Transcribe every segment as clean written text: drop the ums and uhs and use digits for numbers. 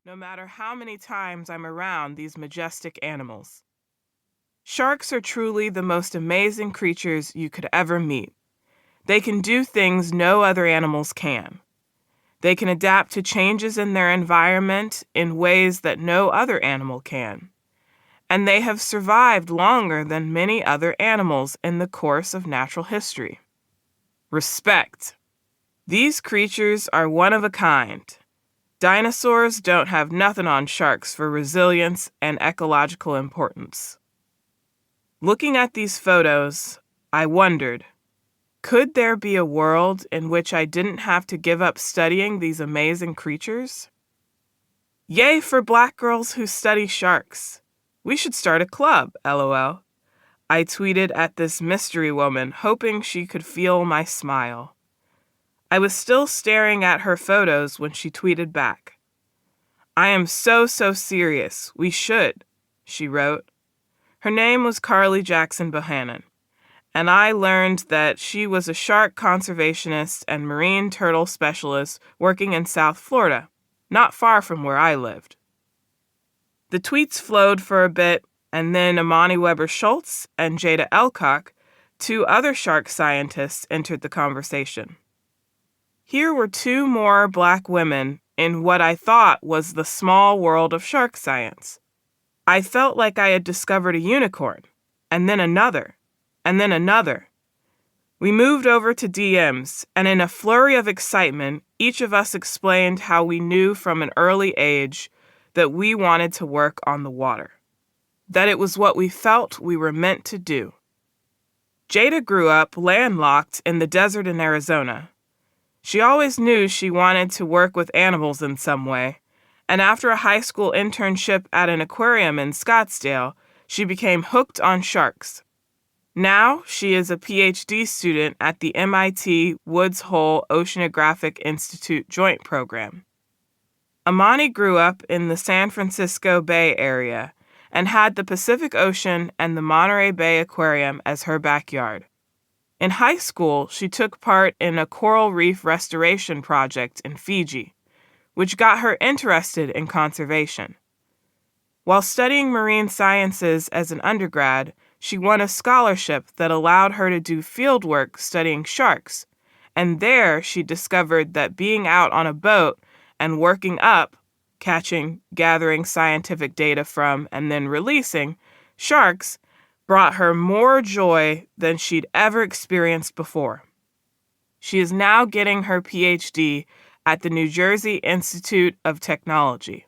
no matter how many times I'm around these majestic animals. Sharks are truly the most amazing creatures you could ever meet. They can do things no other animals can. They can adapt to changes in their environment in ways that no other animal can. And they have survived longer than many other animals in the course of natural history. Respect. These creatures are one of a kind. Dinosaurs don't have nothing on sharks for resilience and ecological importance. Looking at these photos, I wondered, could there be a world in which I didn't have to give up studying these amazing creatures? Yay for Black girls who study sharks. We should start a club, LOL. I tweeted at this mystery woman, hoping she could feel my smile. I was still staring at her photos when she tweeted back. I am so serious. We should, she wrote. Her name was Carly Jackson Bohannon, and I learned that she was a shark conservationist and marine turtle specialist working in South Florida, not far from where I lived. The tweets flowed for a bit, and then Amani Weber-Schultz and Jada Elcock, two other shark scientists, entered the conversation. Here were two more Black women in what I thought was the small world of shark science. I felt like I had discovered a unicorn, and then another, and then another. We moved over to DMs, and in a flurry of excitement, each of us explained how we knew from an early age that we wanted to work on the water, that it was what we felt we were meant to do. Jada grew up landlocked in the desert in Arizona. She always knew she wanted to work with animals in some way, and after a high school internship at an aquarium in Scottsdale, she became hooked on sharks. Now, she is a PhD student at the MIT Woods Hole Oceanographic Institute Joint Program. Amani grew up in the San Francisco Bay Area and had the Pacific Ocean and the Monterey Bay Aquarium as her backyard. In high school, she took part in a coral reef restoration project in Fiji, which got her interested in conservation. While studying marine sciences as an undergrad, she won a scholarship that allowed her to do fieldwork studying sharks, and there she discovered that being out on a boat and working up, catching, gathering scientific data from, and then releasing sharks brought her more joy than she'd ever experienced before. She is now getting her PhD at the New Jersey Institute of Technology.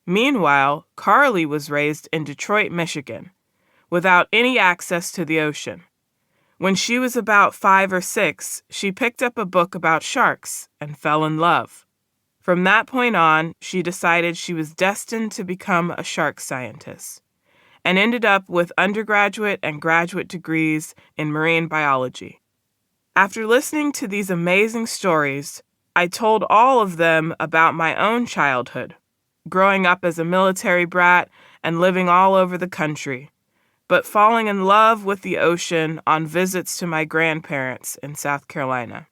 Meanwhile, Carly was raised in Detroit, Michigan, without any access to the ocean. When she was about 5 or 6, she picked up a book about sharks and fell in love. From that point on, she decided she was destined to become a shark scientist, and ended up with undergraduate and graduate degrees in marine biology. After listening to these amazing stories, I told all of them about my own childhood, growing up as a military brat and living all over the country, but falling in love with the ocean on visits to my grandparents in South Carolina.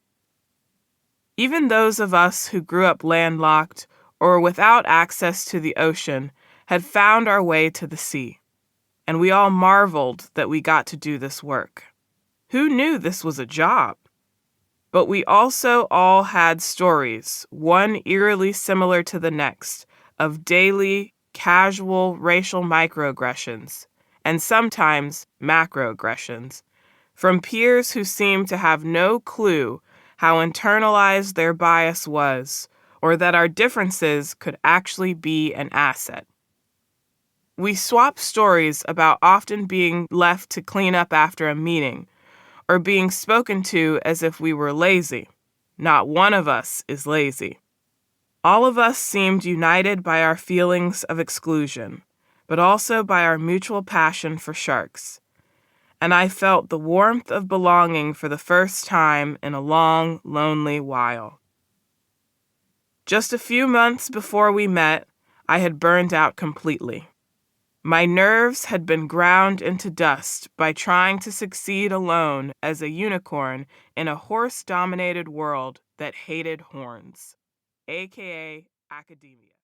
Even those of us who grew up landlocked or without access to the ocean had found our way to the sea, and we all marveled that we got to do this work. Who knew this was a job? But we also all had stories, one eerily similar to the next, of daily, casual racial microaggressions, and sometimes macroaggressions, from peers who seemed to have no clue how internalized their bias was, or that our differences could actually be an asset. We swapped stories about often being left to clean up after a meeting, or being spoken to as if we were lazy. Not one of us is lazy. All of us seemed united by our feelings of exclusion, but also by our mutual passion for sharks. And I felt the warmth of belonging for the first time in a long, lonely while. Just a few months before we met, I had burned out completely. My nerves had been ground into dust by trying to succeed alone as a unicorn in a horse-dominated world that hated horns, aka academia.